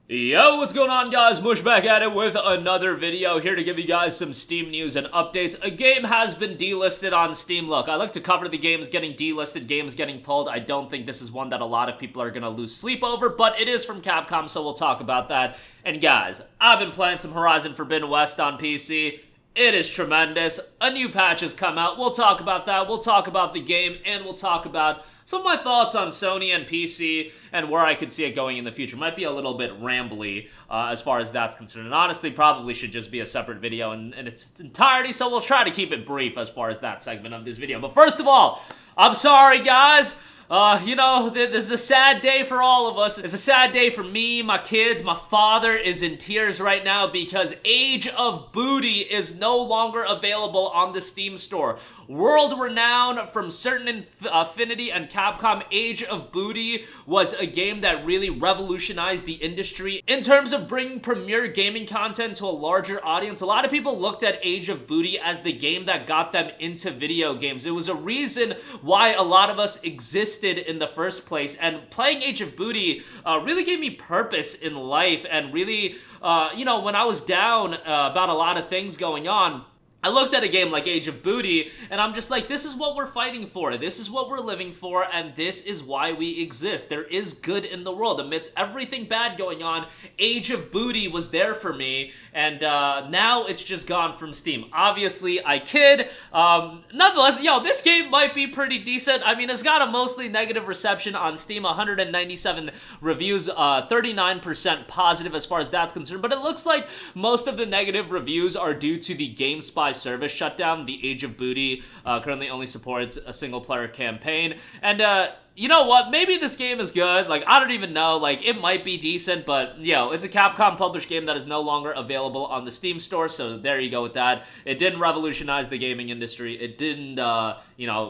Yo, what's going on, guys? Mush back at it with another video here to give you guys some Steam news and updates. A game has been delisted on Steam. Look, I like to cover the games getting delisted, games getting pulled. I don't think this is one that a lot of people are going to lose sleep over, but it is from Capcom, so we'll talk about that. And guys, I've been playing some Horizon Forbidden West on PC. It is tremendous. A new patch has come out. We'll talk about that. We'll talk about the game, and we'll talk about some of my thoughts on Sony and PC and where I could see it going in the future. Might be a little bit rambly as far as that's concerned. And honestly, probably should just be a separate video in its entirety, so we'll try to keep it brief as far as that segment of this video. But first of all, I'm sorry, guys. This is a sad day for all of us. It's a sad day for me, my kids. My father is in tears right now because Age of Booty is no longer available on the Steam store. World renowned from certain Affinity and Capcom, Age of Booty was a game that really revolutionized the industry in terms of bringing premier gaming content to a larger audience. A lot of people looked at Age of Booty as the game that got them into video games. It was a reason why a lot of us existed in the first place, and playing Age of Booty really gave me purpose in life, and really, when I was down about a lot of things going on, I looked at a game like Age of Booty, and I'm just like, this is what we're fighting for, this is what we're living for, and this is why we exist. There is good in the world. Amidst everything bad going on, Age of Booty was there for me, and now it's just gone from Steam. Obviously, I kid. Nonetheless, this game might be pretty decent. I mean, it's got a mostly negative reception on Steam, 197 reviews, 39% positive as far as that's concerned, but it looks like most of the negative reviews are due to the GameSpy service shutdown. The Age of Booty currently only supports a single-player campaign, and you know what? Maybe this game is good. Like, I don't even know. Like, it might be decent, but, it's a Capcom-published game that is no longer available on the Steam store, so there you go with that. It didn't revolutionize the gaming industry. It didn't,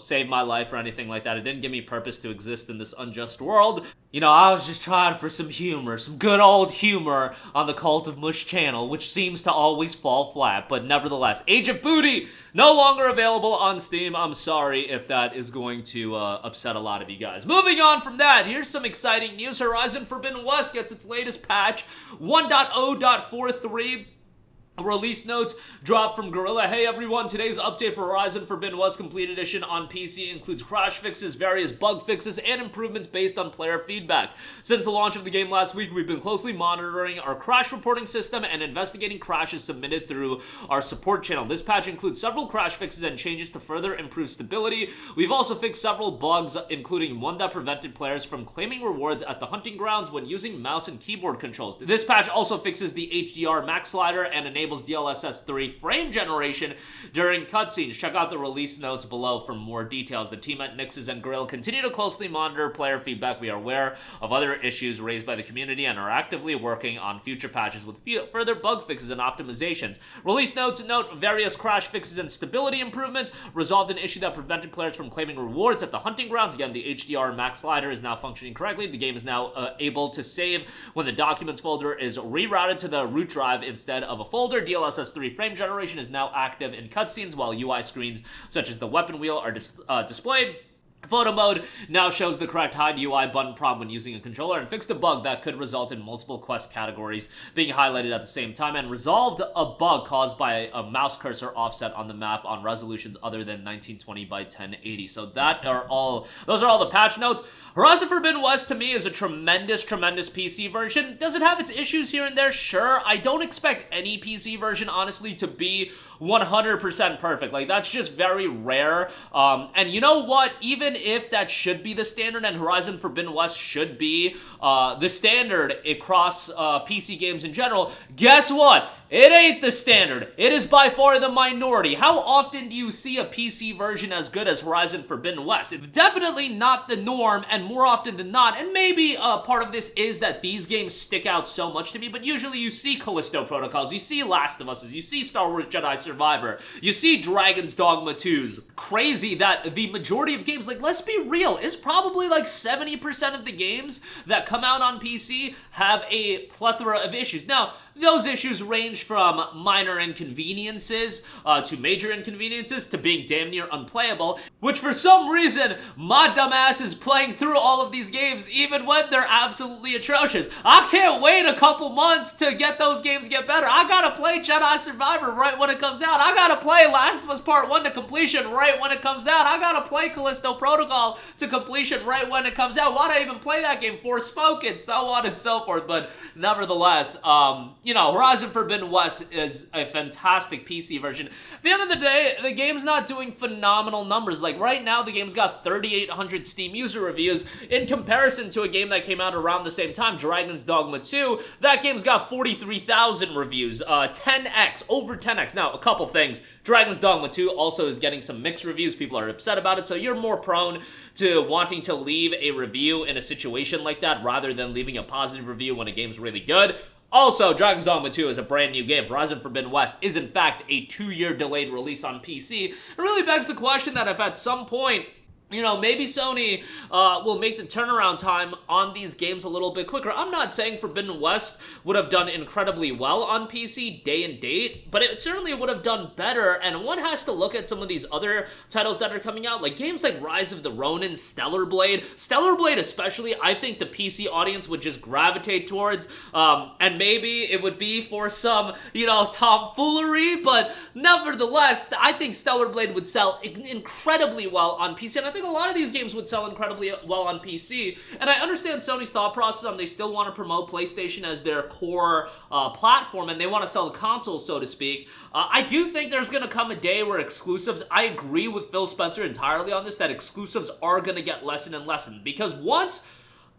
save my life or anything like that. It didn't give me purpose to exist in this unjust world. I was just trying for some humor, some good old humor on the Cult of Mush channel, which seems to always fall flat, but nevertheless, Age of Booty, no longer available on Steam. I'm sorry if that is going to upset a lot of you guys. Moving on from that, here's some exciting news. Horizon Forbidden West gets its latest patch, 1.0.43. Release notes dropped from Gorilla. Hey everyone, today's update for Horizon Forbidden West Complete Edition on PC includes crash fixes, various bug fixes, and improvements based on player feedback. Since the launch of the game last week, we've been closely monitoring our crash reporting system and investigating crashes submitted through our support channel. This patch includes several crash fixes and changes to further improve stability. We've also fixed several bugs, including one that prevented players from claiming rewards at the hunting grounds when using mouse and keyboard controls. This patch also fixes the HDR max slider and enables DLSS 3 frame generation during cutscenes. Check out the release notes below for more details. The team at Nixes and Grill continue to closely monitor player feedback. We are aware of other issues raised by the community and are actively working on future patches with further bug fixes and optimizations. Release notes note various crash fixes and stability improvements, resolved an issue that prevented players from claiming rewards at the hunting grounds. Again, the HDR max slider is now functioning correctly. The game is now able to save when the documents folder is rerouted to the root drive instead of a folder. DLSS 3 frame generation is now active in cutscenes, while UI screens such as the weapon wheel are displayed. Photo mode now shows the correct hide UI button prompt when using a controller, and fixed a bug that could result in multiple quest categories being highlighted at the same time, and resolved a bug caused by a mouse cursor offset on the map on resolutions other than 1920 by 1080. So those are all the patch notes. Horizon Forbidden West to me is a tremendous PC version. Does it have its issues here and there? Sure. I don't expect any PC version, honestly, to be 100% perfect. Like, that's just very rare. And you know what? Even if that should be the standard, and Horizon Forbidden West should be the standard across PC games in general, guess what? It ain't the standard. It is by far the minority. How often do you see a PC version as good as Horizon Forbidden West? It's definitely not the norm, and more often than not, and maybe part of this is that these games stick out so much to me, but usually you see Callisto Protocols, you see Last of Us, you see Star Wars Jedi Survivor, you see Dragon's Dogma 2s. Crazy that the majority of games, like, let's be real, is probably like 70% of the games that come out on PC have a plethora of issues. Now, those issues range from minor inconveniences to major inconveniences to being damn near unplayable, which for some reason, my dumbass is playing through all of these games even when they're absolutely atrocious. I can't wait a couple months to get those games get better. I gotta play Jedi Survivor right when it comes out. I gotta play Last of Us Part 1 to completion right when it comes out. I gotta play Callisto Protocol to completion right when it comes out. Why'd I even play that game? Forspoken, so on and so forth. But nevertheless, you know, Horizon Forbidden West is a fantastic PC version. At the end of the day, the game's not doing phenomenal numbers. Like, right now, the game's got 3,800 Steam user reviews in comparison to a game that came out around the same time, Dragon's Dogma 2. That game's got 43,000 reviews, 10x, over 10x. Now, a couple things. Dragon's Dogma 2 also is getting some mixed reviews. People are upset about it, so you're more prone to wanting to leave a review in a situation like that rather than leaving a positive review when a game's really good. Also, Dragon's Dogma 2 is a brand new game. Horizon Forbidden West is, in fact, a 2-year delayed release on PC. It really begs the question that if at some point, you know, maybe Sony will make the turnaround time on these games a little bit quicker. I'm not saying Forbidden West would have done incredibly well on PC day and date, but it certainly would have done better, and one has to look at some of these other titles that are coming out, like games like Rise of the Ronin, Stellar Blade. Stellar Blade especially, I think the PC audience would just gravitate towards, and maybe it would be for some, you know, tomfoolery, but nevertheless, I think Stellar Blade would sell incredibly well on PC, and I think a lot of these games would sell incredibly well on PC, and I understand Sony's thought process on they still want to promote PlayStation as their core platform, and they want to sell the console, so to speak. I do think there's going to come a day where exclusives, I agree with Phil Spencer entirely on this, that exclusives are going to get lessened and lessened, because once...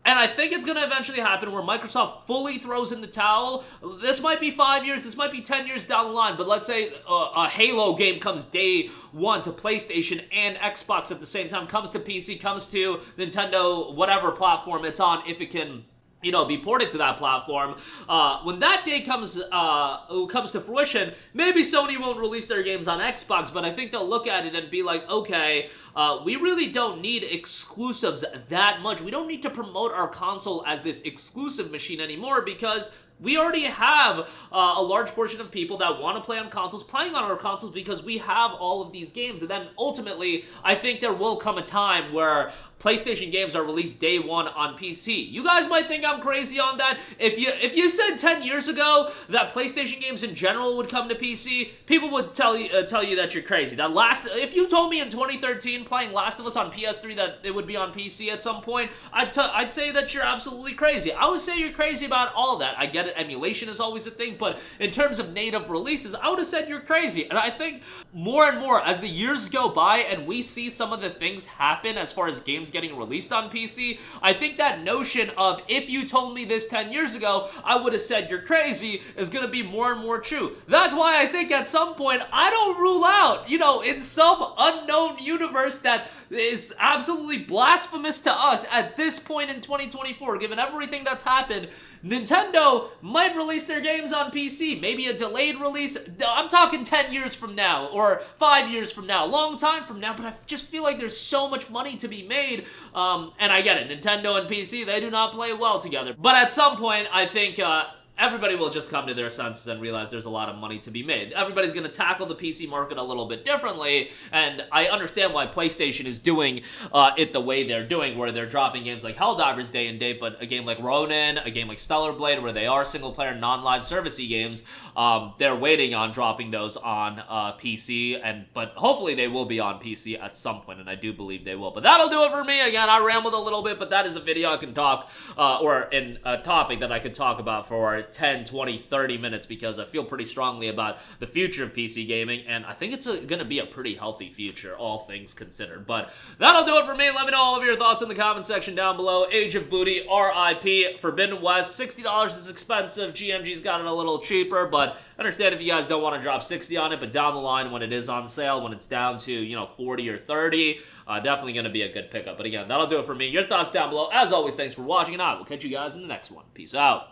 And I think it's going to eventually happen where Microsoft fully throws in the towel. This might be 5 years, this might be 10 years down the line, but let's say a Halo game comes day one to PlayStation and Xbox at the same time, comes to PC, comes to Nintendo, whatever platform it's on, if it can, you know, be ported to that platform. When that day comes to fruition, maybe Sony won't release their games on Xbox, but I think they'll look at it and be like, okay, we really don't need exclusives that much. We don't need to promote our console as this exclusive machine anymore, because we already have a large portion of people that want to play on consoles playing on our consoles because we have all of these games. And then ultimately, I think there will come a time where PlayStation games are released day one on PC. You guys might think I'm crazy on that. If you said 10 years ago that PlayStation games in general would come to PC, people would tell you that you're crazy. If you told me in 2013 playing Last of Us on PS3 that it would be on PC at some point, I'd say that you're absolutely crazy. I would say you're crazy about all of that. I get it, emulation is always a thing, but in terms of native releases, I would have said you're crazy. And I think more and more as the years go by and we see some of the things happen as far as games getting released on PC, I think that notion of if you told me this 10 years ago, I would have said you're crazy is going to be more and more true. That's why I think at some point, I don't rule out, you know, in some unknown universe that is absolutely blasphemous to us at this point in 2024, given everything that's happened, Nintendo might release their games on PC, maybe a delayed release. I'm talking 10 years from now, or 5 years from now, long time from now, but I just feel like there's so much money to be made, and I get it, Nintendo and PC, they do not play well together. But at some point, I think, everybody will just come to their senses and realize there's a lot of money to be made. Everybody's going to tackle the PC market a little bit differently, and I understand why PlayStation is doing it the way they're doing, where they're dropping games like Helldivers day and date, but a game like Ronin, a game like Stellar Blade, where they are single-player, non-live servicey games, they're waiting on dropping those on PC, but hopefully they will be on PC at some point, and I do believe they will. But that'll do it for me. Again, I rambled a little bit, but that is a video I can talk, or in a topic that I could talk about for 10, 20, 30 minutes, because I feel pretty strongly about the future of PC gaming, and I think it's going to be a pretty healthy future, all things considered. But that'll do it for me. Let me know all of your thoughts in the comment section down below. Age of Booty, RIP, Forbidden West, $60 is expensive. GMG's got it a little cheaper, but I understand if you guys don't want to drop 60 on it, but down the line when it is on sale, when it's down to, you know, 40 or 30, definitely going to be a good pickup. But again, that'll do it for me. Your thoughts down below. As always, thanks for watching, and I will catch you guys in the next one. Peace out.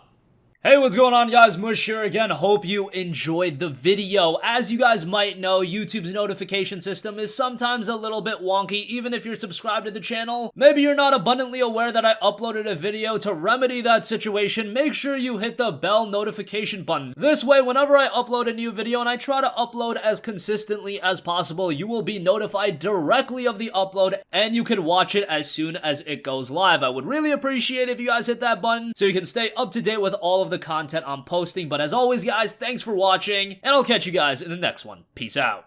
Hey, what's going on, guys? Mush here again. Hope you enjoyed the video. As you guys might know, YouTube's notification system is sometimes a little bit wonky, even if you're subscribed to the channel. Maybe you're not abundantly aware that I uploaded a video. To remedy that situation, make sure you hit the bell notification button. This way, whenever I upload a new video, and I try to upload as consistently as possible, you will be notified directly of the upload, and you can watch it as soon as it goes live. I would really appreciate if you guys hit that button so you can stay up to date with all of the content I'm posting. But as always, guys, thanks for watching, and I'll catch you guys in the next one. Peace out.